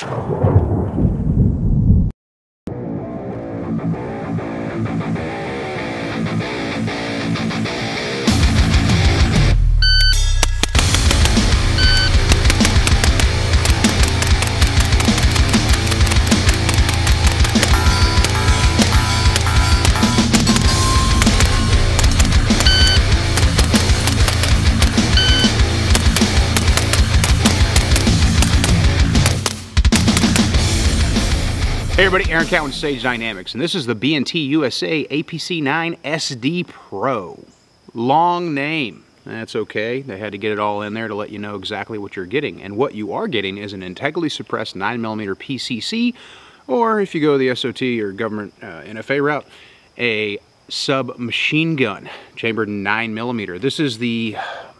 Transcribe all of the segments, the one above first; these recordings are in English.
Hey everybody, Aaron Cat with Sage Dynamics, and this is the B&T USA APC9 Sd Pro. Long name. That's okay. They had to get it all in there to let you know exactly what you're getting. And what you are getting is an integrally suppressed 9mm PCC, or if you go the SOT or government NFA route, a submachine gun, chambered 9mm. This is the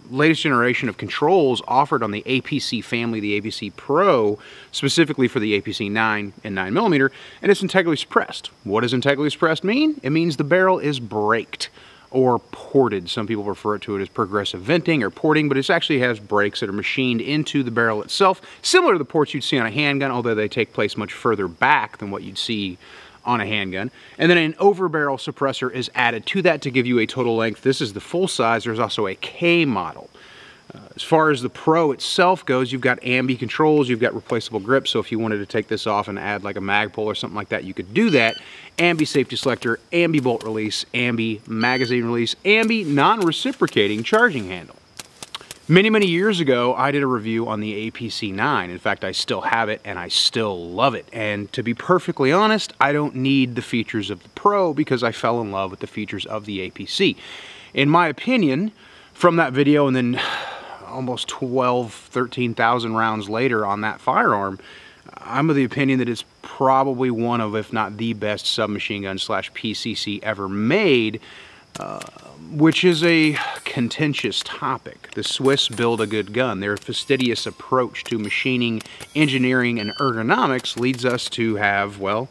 latest generation of controls offered on the APC family, the APC Pro, specifically for the APC9 and 9mm, and it's integrally suppressed. What does integrally suppressed mean? It means the barrel is braked or ported. Some people refer to it as progressive venting or porting, but it actually has brakes that are machined into the barrel itself, similar to the ports you'd see on a handgun, although they take place much further back than what you'd see on a handgun. And then an over-barrel suppressor is added to that to give you a total length. This is the full size. There's also a K model. As far as the Pro itself goes, you've got ambi controls, you've got replaceable grips, so if you wanted to take this off and add like a mag pull or something like that, you could do that. Ambi safety selector, ambi bolt release, ambi magazine release, ambi non-reciprocating charging handle. Many years ago, I did a review on the APC9. In fact, I still have it and I still love it. And to be perfectly honest, I don't need the features of the Pro because I fell in love with the features of the APC. In my opinion, from that video and then almost 13,000 rounds later on that firearm, I'm of the opinion that it's probably one of, if not the best submachine gun / PCC ever made, which is a contentious topic. The Swiss build a good gun. Their fastidious approach to machining, engineering, and ergonomics leads us to have, well,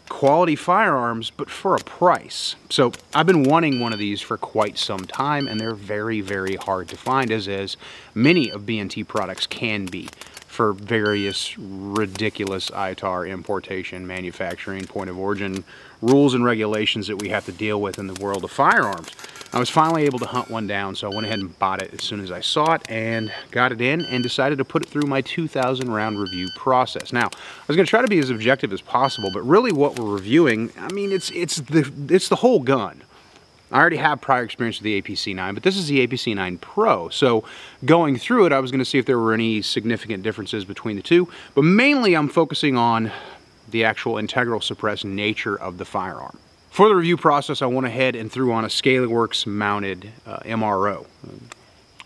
quality firearms, but for a price. So I've been wanting one of these for quite some time, and they're very hard to find, as many of B&T products can be, for various ridiculous ITAR importation, manufacturing, point of origin rules and regulations that we have to deal with in the world of firearms. I was finally able to hunt one down, so I went ahead and bought it as soon as I saw it and got it in and decided to put it through my 2,000 round review process. Now, I was going to try to be as objective as possible, but really what we're reviewing, I mean, it's the whole gun. I already have prior experience with the APC9, but this is the APC9 Pro. So going through it, I was going to see if there were any significant differences between the two, but mainly I'm focusing on the actual integral suppressed nature of the firearm. For the review process, I went ahead and threw on a ScalyWorks mounted MRO,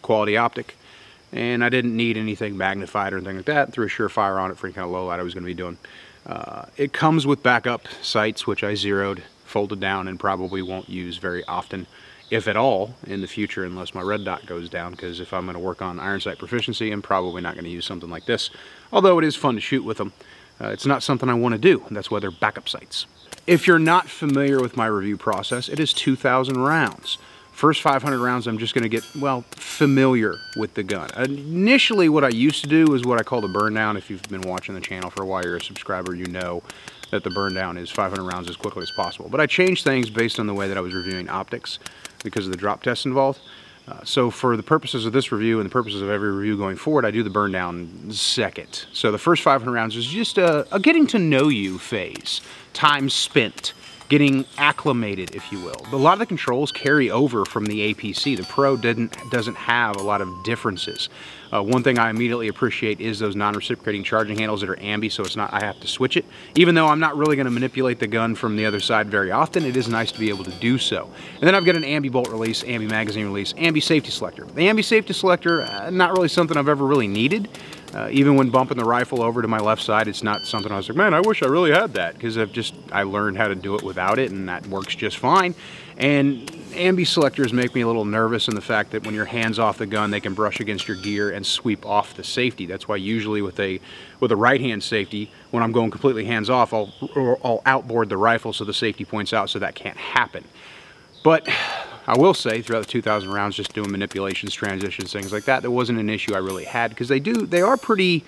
quality optic, and I didn't need anything magnified or anything like that. Threw a Surefire on it for any kind of low light I was going to be doing. It comes with backup sights, which I zeroed, folded down, and probably won't use very often, if at all, in the future, unless my red dot goes down, because if I'm going to work on iron sight proficiency, I'm probably not going to use something like this, although it is fun to shoot with them. It's not something I want to do, and that's why they're backup sights. If you're not familiar with my review process, it is 2,000 rounds. First 500 rounds, I'm just going to get, well, familiar with the gun. Initially, what I used to do is what I call the burn down. If you've been watching the channel for a while, you're a subscriber, you know that the burn down is 500 rounds as quickly as possible. But I changed things based on the way that I was reviewing optics because of the drop tests involved. So for the purposes of this review and the purposes of every review going forward, I do the burn down second. So the first 500 rounds is just a getting to know you phase. Time spent, getting acclimated, if you will. But a lot of the controls carry over from the APC. The Pro doesn't have a lot of differences. One thing I immediately appreciate is those non-reciprocating charging handles that are ambi, so it's not I have to switch it. Even though I'm not really going to manipulate the gun from the other side very often, it is nice to be able to do so. And then I've got an ambi bolt release, ambi magazine release, ambi safety selector. The ambi safety selector, not really something I've ever really needed. Even when bumping the rifle over to my left side, it's not something I was like, man, I wish I really had that, because I learned how to do it without it, and that works just fine. And ambi selectors make me a little nervous in the fact that when your hands off the gun, they can brush against your gear and sweep off the safety. That's why usually with a right-hand safety, when I'm going completely hands-off, I'll outboard the rifle so the safety points out, so that can't happen. But I will say, throughout the 2,000 rounds, just doing manipulations, transitions, things like that, there wasn't an issue I really had, because they are pretty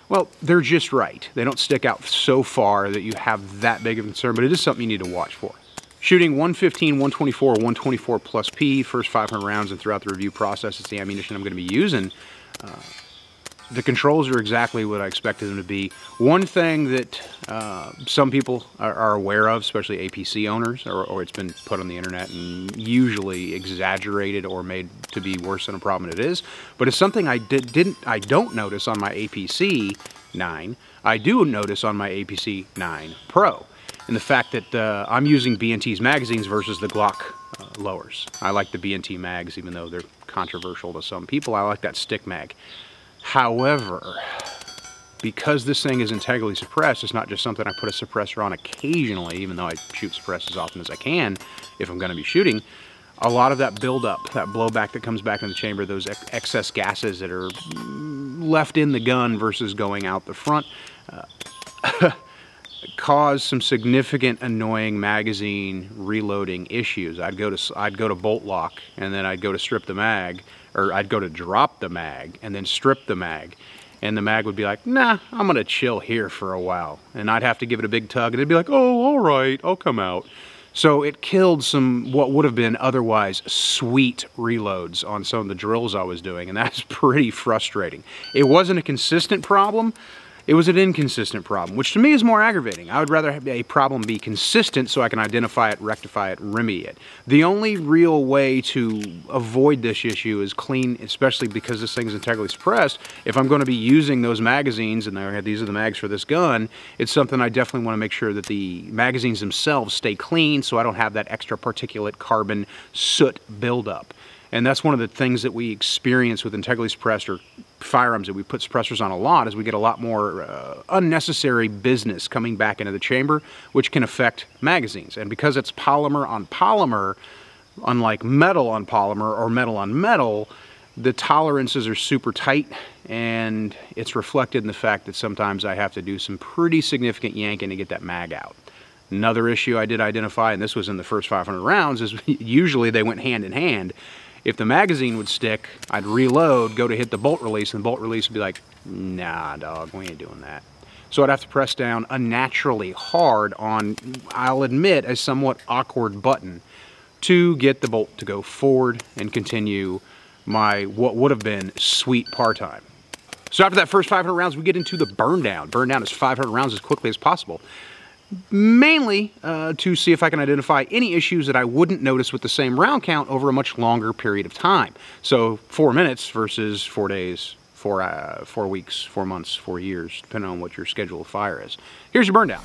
Well, they're just right. They don't stick out so far that you have that big of a concern, but it is something you need to watch for. Shooting 115, 124, 124 plus P, first 500 rounds, and throughout the review process, it's the ammunition I'm going to be using. The controls are exactly what I expected them to be. One thing that some people are aware of, especially APC owners, or it's been put on the internet and usually exaggerated or made to be worse than a problem it is, but it's something I don't notice on my APC9. I do notice on my APC9 Pro, and the fact that I'm using B&T's magazines versus the Glock lowers. I like the B&T mags, even though they're controversial to some people. I like that stick mag. However, because this thing is integrally suppressed, it's not just something I put a suppressor on occasionally, even though I shoot suppress as often as I can if I'm going to be shooting. A lot of that buildup, that blowback that comes back in the chamber, those excess gases that are left in the gun versus going out the front, cause some significant annoying magazine reloading issues. I'd go to bolt lock, and then I'd go to strip the mag, or I'd go to drop the mag and then strip the mag, and the mag would be like, nah, I'm gonna chill here for a while, and I'd have to give it a big tug and it'd be like, oh, all right, I'll come out. So it killed some what would have been otherwise sweet reloads on some of the drills I was doing, and that's pretty frustrating. It wasn't a consistent problem. It was an inconsistent problem, which to me is more aggravating. I would rather have a problem be consistent so I can identify it, rectify it, remedy it. The only real way to avoid this issue is clean, especially because this thing is integrally suppressed. If I'm going to be using those magazines, and these are the mags for this gun, it's something I definitely want to make sure that the magazines themselves stay clean so I don't have that extra particulate carbon soot buildup. And that's one of the things that we experience with integrally suppressed or firearms that we put suppressors on a lot, is we get a lot more unnecessary business coming back into the chamber, which can affect magazines. And because it's polymer on polymer, unlike metal on polymer or metal on metal, the tolerances are super tight, and it's reflected in the fact that sometimes I have to do some pretty significant yanking to get that mag out. Another issue I did identify, and this was in the first 500 rounds, is usually they went hand in hand. If the magazine would stick, I'd reload, go to hit the bolt release, and the bolt release would be like, nah, dog, we ain't doing that. So I'd have to press down unnaturally hard on, I'll admit, a somewhat awkward button to get the bolt to go forward and continue my, what would have been, sweet par time. So after that first 500 rounds, we get into the burn down. Burn down is 500 rounds as quickly as possible. Mainly to see if I can identify any issues that I wouldn't notice with the same round count over a much longer period of time. So 4 minutes versus 4 days, 4 weeks, 4 months, 4 years, depending on what your schedule of fire is. Here's your burn down.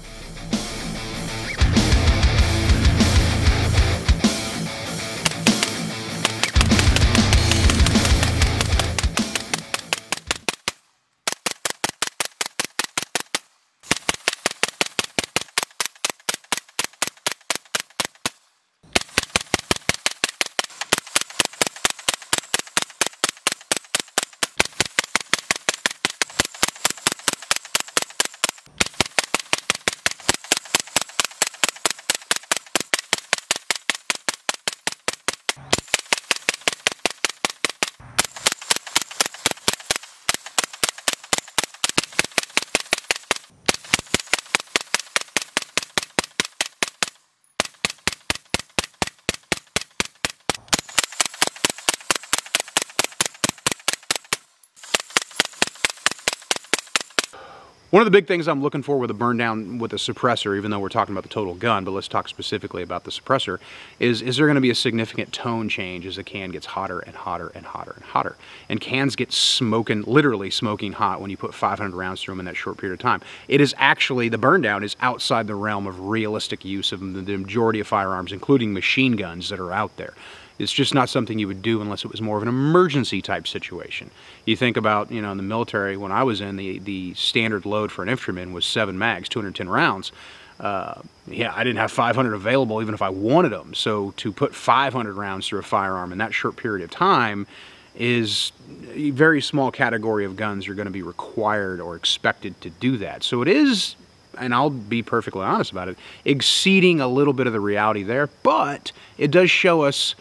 One of the big things I'm looking for with a burn down with a suppressor, even though we're talking about the total gun, but let's talk specifically about the suppressor, is there going to be a significant tone change as the can gets hotter and hotter and hotter and hotter? And cans get smoking, literally smoking hot when you put 500 rounds through them in that short period of time. It is actually, the burn down is outside the realm of realistic use of the majority of firearms, including machine guns that are out there. It's just not something you would do unless it was more of an emergency type situation. You think about, you know, in the military, when I was in, the standard load for an infantryman was 7 mags, 210 rounds. Yeah, I didn't have 500 available even if I wanted them. So to put 500 rounds through a firearm in that short period of time is a very small category of guns are going to be required or expected to do that. So it is, and I'll be perfectly honest about it, exceeding a little bit of the reality there, but it does show us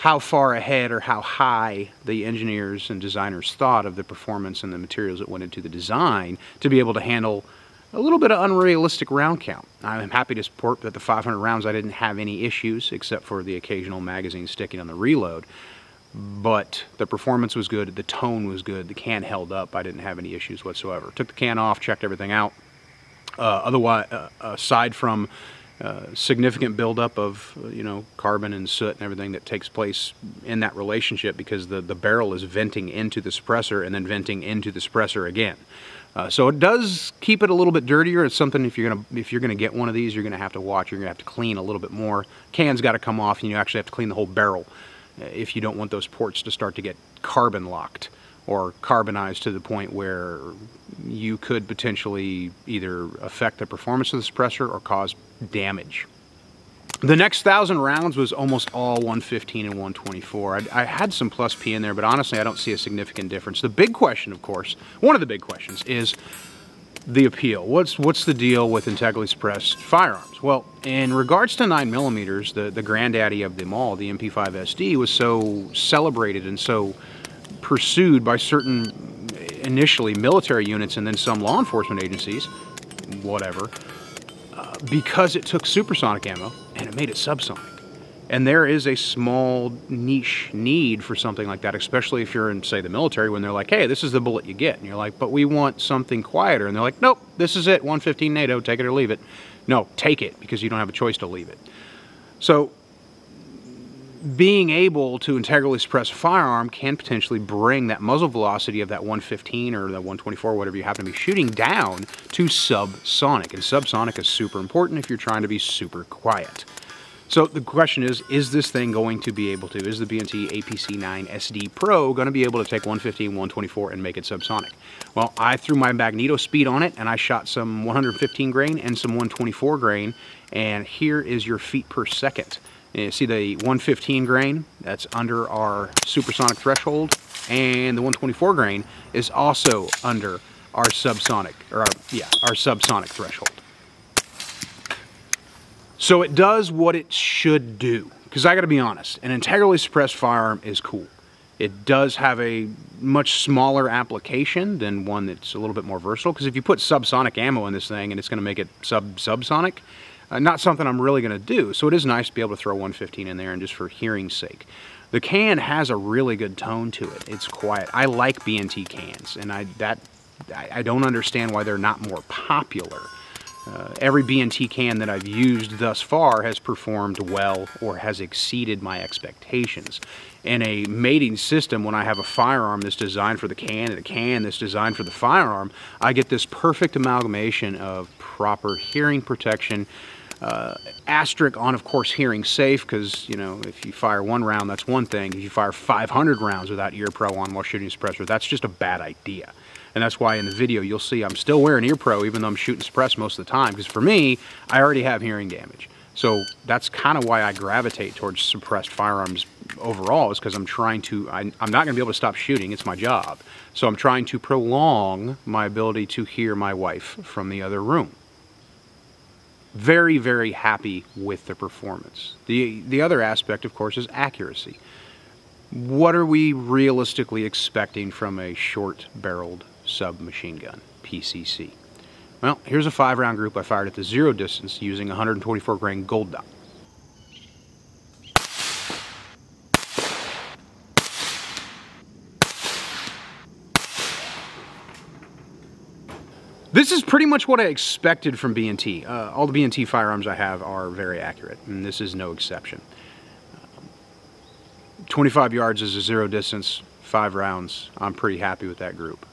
how far ahead or how high the engineers and designers thought of the performance and the materials that went into the design to be able to handle a little bit of unrealistic round count. I'm happy to report that the 500 rounds I didn't have any issues except for the occasional magazine sticking on the reload. But the performance was good, the tone was good, the can held up, I didn't have any issues whatsoever. Took the can off, checked everything out. Otherwise, aside from significant buildup of carbon and soot and everything that takes place in that relationship because the barrel is venting into the suppressor and then venting into the suppressor again. So it does keep it a little bit dirtier. It's something if you're gonna get one of these, you're gonna have to watch. You're gonna have to clean a little bit more. Can's got to come off, and you actually have to clean the whole barrel if you don't want those ports to start to get carbon locked or carbonized to the point where you could potentially either affect the performance of the suppressor or cause damage. The next 1,000 rounds was almost all 115 and 124. I had some plus P in there, but honestly I don't see a significant difference. The big question, of course, one of the big questions is the appeal. What's the deal with integrally suppressed firearms? Well, in regards to 9mm, the granddaddy of them all, the MP5 SD, was so celebrated and so pursued by certain initially military units and then some law enforcement agencies, whatever, because it took supersonic ammo and it made it subsonic. And there is a small niche need for something like that, especially if you're in, say, the military, when they're like, hey, this is the bullet you get. And you're like, but we want something quieter. And they're like, nope, this is it, 115 NATO, take it or leave it. No, take it, because you don't have a choice to leave it. So being able to integrally suppress a firearm can potentially bring that muzzle velocity of that 115 or that 124, whatever you happen to be shooting, down to subsonic. And subsonic is super important if you're trying to be super quiet. So the question is this thing going to be able to, is the B&T APC9 Sd Pro going to be able to take 115, 124 and make it subsonic? Well, I threw my magneto speed on it and I shot some 115 grain and some 124 grain, and here is your feet per second. You see the 115 grain, that's under our supersonic threshold, and the 124 grain is also under our subsonic, or our subsonic threshold. So it does what it should do, because I gotta be honest, an integrally suppressed firearm is cool. It does have a much smaller application than one that's a little bit more versatile, because if you put subsonic ammo in this thing and it's gonna make it subsonic, not something I'm really going to do. So it is nice to be able to throw 115 in there, and just for hearing's sake. The can has a really good tone to it. It's quiet. I like B&T cans, and I don't understand why they're not more popular. Every B&T can that I've used thus far has performed well or has exceeded my expectations. In a mating system, when I have a firearm that's designed for the can and a can that's designed for the firearm, I get this perfect amalgamation of proper hearing protection, asterisk on, of course, hearing safe, because, you know, if you fire one round, that's one thing. If you fire 500 rounds without ear pro on while shooting a suppressor, that's just a bad idea. And that's why in the video you'll see I'm still wearing ear pro even though I'm shooting suppress most of the time, because for me, I already have hearing damage. So that's kind of why I gravitate towards suppressed firearms overall, is because I'm trying to, I'm not going to be able to stop shooting, it's my job. So I'm trying to prolong my ability to hear my wife from the other room. Very, very happy with the performance. The other aspect, of course, is accuracy. What are we realistically expecting from a short-barreled submachine gun, PCC? Well, here's a 5-round group I fired at the zero distance using 124 grain gold dot. This is pretty much what I expected from B&T. All the B&T firearms I have are very accurate, and this is no exception. 25 yards is a zero distance, 5 rounds. I'm pretty happy with that group.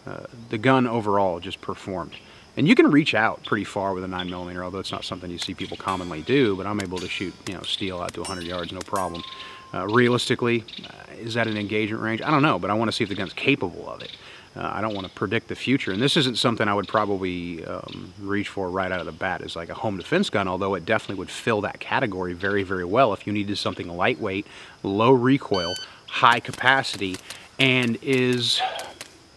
The gun overall just performed. And you can reach out pretty far with a 9mm, although it's not something you see people commonly do, but I'm able to shoot, you know, steel out to 100 yards, no problem. Realistically, is that an engagement range? I don't know, but I want to see if the gun's capable of it. I don't want to predict the future, and this isn't something I would probably reach for right out of the bat as like a home defense gun, although it definitely would fill that category very, very well if you needed something lightweight, low recoil, high capacity, and is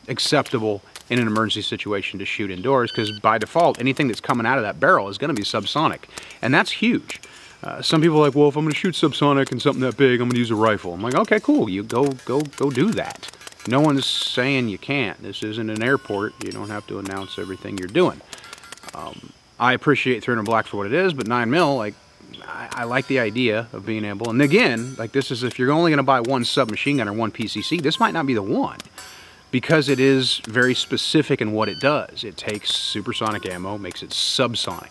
acceptable in an emergency situation to shoot indoors, because by default anything that's coming out of that barrel is going to be subsonic, and that's huge. Some people are like, well, if I'm going to shoot subsonic and something that big, I'm going to use a rifle. I'm like, okay, cool. You go do that. No one's saying you can't. This isn't an airport. You don't have to announce everything you're doing. I appreciate 300 black for what it is, but 9mm, like, I like the idea of being able, and again, like, this is if you're only going to buy one submachine gun or one PCC, this might not be the one, because it is very specific in what it does. It takes supersonic ammo, makes it subsonic.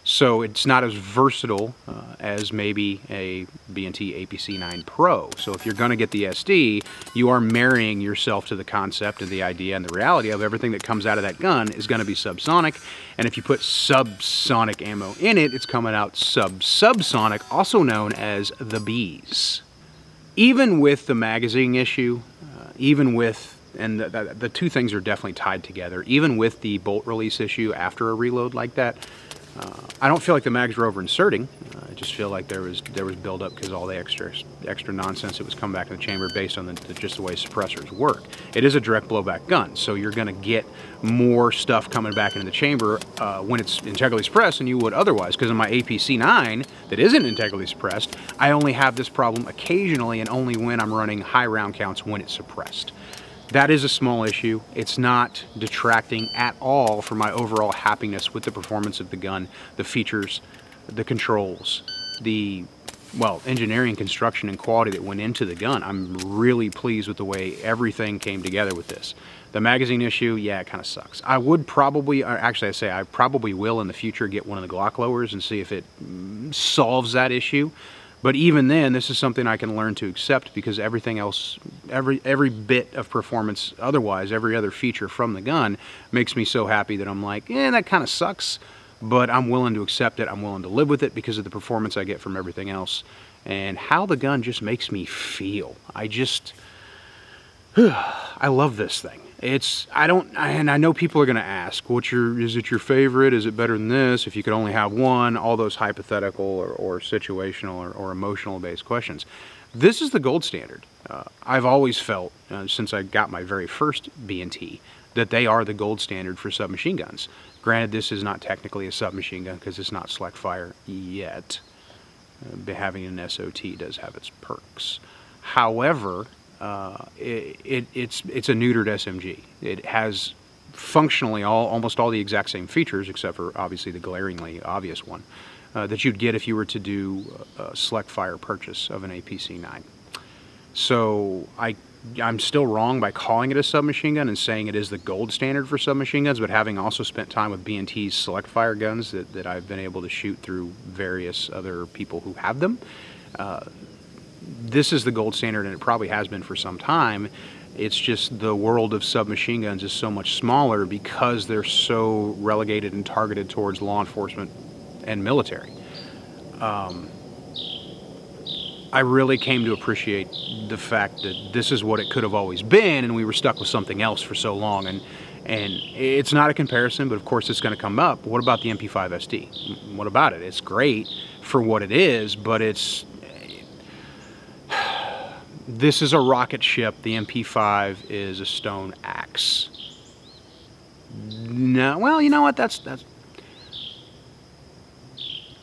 So it's not as versatile as maybe a B&T APC9 Pro. So if you're going to get the SD, you are marrying yourself to the concept and the idea and the reality of everything that comes out of that gun is going to be subsonic. And if you put subsonic ammo in it, it's coming out subsonic, also known as the bees. Even with the magazine issue, even with, and the two things are definitely tied together, even with the bolt release issue after a reload like that, I don't feel like the mags were over inserting. I just feel like there was buildup because all the extra nonsense that was coming back in the chamber based on just the way suppressors work. It is a direct blowback gun, so you're going to get more stuff coming back into the chamber when it's integrally suppressed than you would otherwise. Because in my APC9 that isn't integrally suppressed, I only have this problem occasionally and only when I'm running high round counts when it's suppressed. That is a small issue. It's not detracting at all from my overall happiness with the performance of the gun, the features, the controls, the, well, engineering, construction, and quality that went into the gun. I'm really pleased with the way everything came together with this. The magazine issue, yeah, it kind of sucks. I would probably, or actually I say I probably will in the future get one of the Glock lowers and see if it solves that issue. But even then, this is something I can learn to accept because everything else, every bit of performance otherwise, every other feature from the gun makes me so happy that I'm like, that kind of sucks, but I'm willing to accept it. I'm willing to live with it because of the performance I get from everything else and how the gun just makes me feel. I love this thing. And I know people are going to ask, is it your favorite? Is it better than this? If you could only have one, all those hypothetical or situational or emotional based questions. This is the gold standard. I've always felt, since I got my very first B&T, that they are the gold standard for submachine guns. Granted, this is not technically a submachine gun because it's not select fire yet. Having an SOT does have its perks. However, it's a neutered SMG. It has functionally almost all the exact same features, except for obviously the glaringly obvious one that you'd get if you were to do a select fire purchase of an APC9. So I'm still wrong by calling it a submachine gun and saying it is the gold standard for submachine guns, but having also spent time with B&T's select fire guns that I've been able to shoot through various other people who have them, this is the gold standard, and it probably has been for some time. It's just the world of submachine guns is so much smaller because they're so relegated and targeted towards law enforcement and military. I really came to appreciate the fact that this is what it could have always been, and we were stuck with something else for so long. And it's not a comparison, but of course it's going to come up. What about the MP5 SD? What about it? It's great for what it is, but this is a rocket ship. The MP5 is a stone axe. No, well, you know what?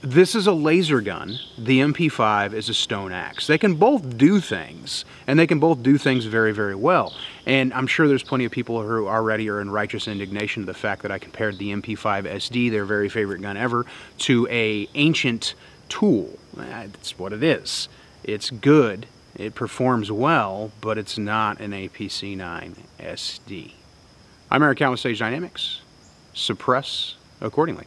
This is a laser gun. The MP5 is a stone axe. They can both do things, and they can both do things very, very well. And I'm sure there's plenty of people who already are in righteous indignation of the fact that I compared the MP5 SD, their very favorite gun ever, to an ancient tool. That's what it is. It's good. It performs well, but it's not an APC9 SD. I'm Eric Cowan with Sage Dynamics. Suppress accordingly.